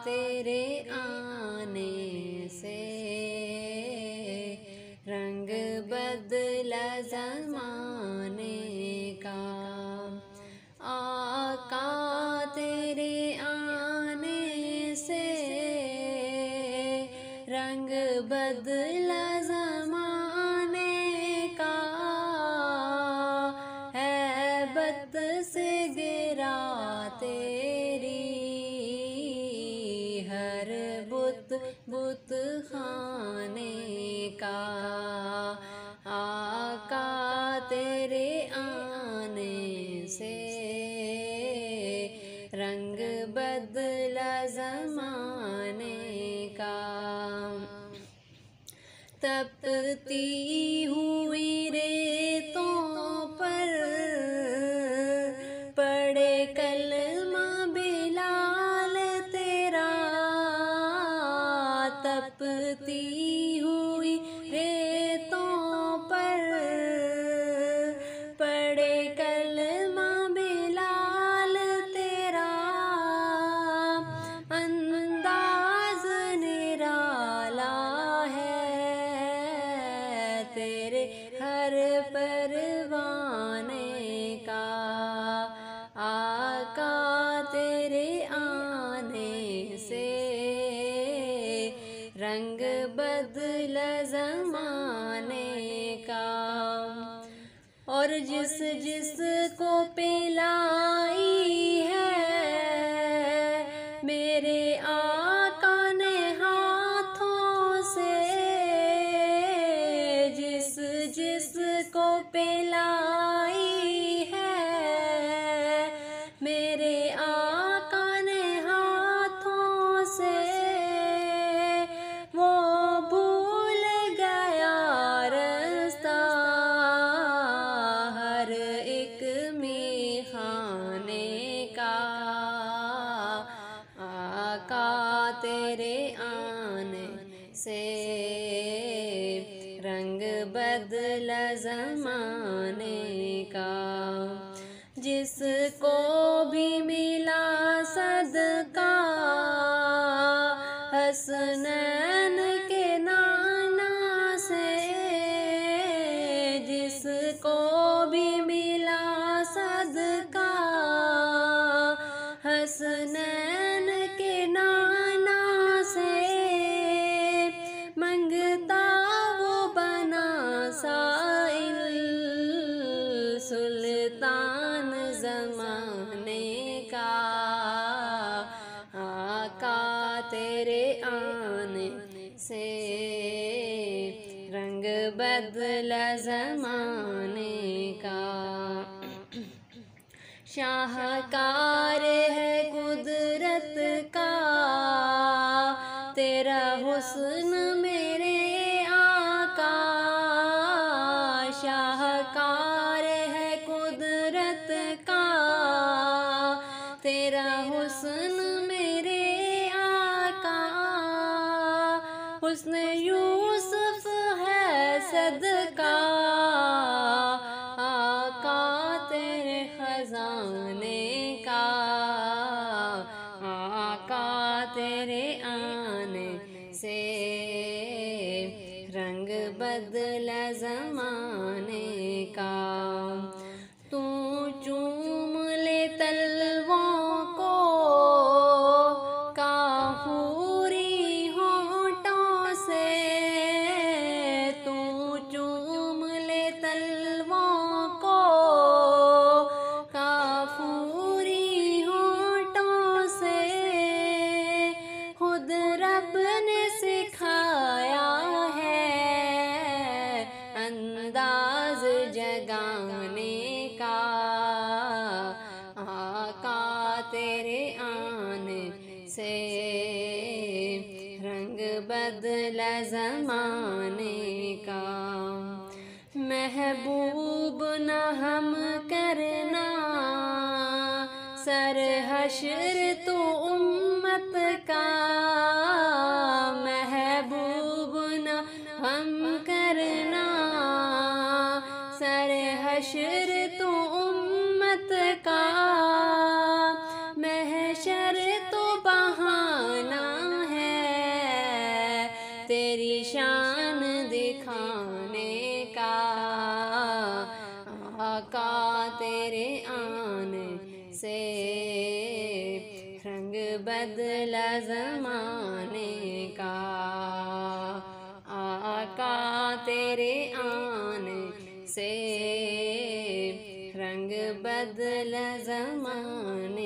تیرے آنے سے رنگ بدلا زمانے کا، آقا تیرے آنے سے رنگ بدلا زمانے کا، ہیبت سے گرا تیری ہر بت بت خانے کا، آقا تیرے آنے سے رنگ بدلا زمانے کا، تپتی ہوئی ریتوں پر پڑے کلمہ بلال تیرا، تپتی ہوئی ریتوں پر پڑے کلمہ بلال تیرا، انداز نرالا ہے تیرے ہر پروانے کا، آقا تیرے آنے سے رنگ بدلا زمانے کا، اور جس جس کو پلائی ہے میرے آقا نے ہاتھوں سے، جس جس کو پلائی ہے میرے آقا نے ہاتھوں سے، وہ بھول گیا رستہ ہر ایک میخانے کا، آقا تیرے آنے سے رنگ بدلا زمانے کا، جس کو بھی ملا صدقہ حسنین کے نانا سے، جس کو بھی ملا صدقہ حسنین کے نانا سے، منگتا وہ بنا سائل سلطان زمانے کا، آقا تیرے آنے سے رنگ بدلا زمانے کا، شاہکار ہے قدرت کا تیرا حسن میرے آقا، شاہکار ہے قدرت کا تیرا حسن میرے آقا، حسن یوسف ہے صدقہ آقا تیرے خزانے کا، آقا تیرے آنے سے رنگ بدلا زمانے کا، تو چوم لے تلووں کو کافوری ہونٹوں سے، تو چوم لے تلووں کو کافوری ہونٹوں سے، خود رب نے سکھایا ہے انداز جگانے کا، آقا تیرے آنے سے رنگ بدلا زمانے کا، محبوب نہ ہم کرنا سر حشر تو امت کا، محبوب نہ ہم کرنا سر حشر تو امت کا، محشر تو بہانہ بدلا زمانے کا، آقا تیرے آنے سے رنگ بدلا زمانے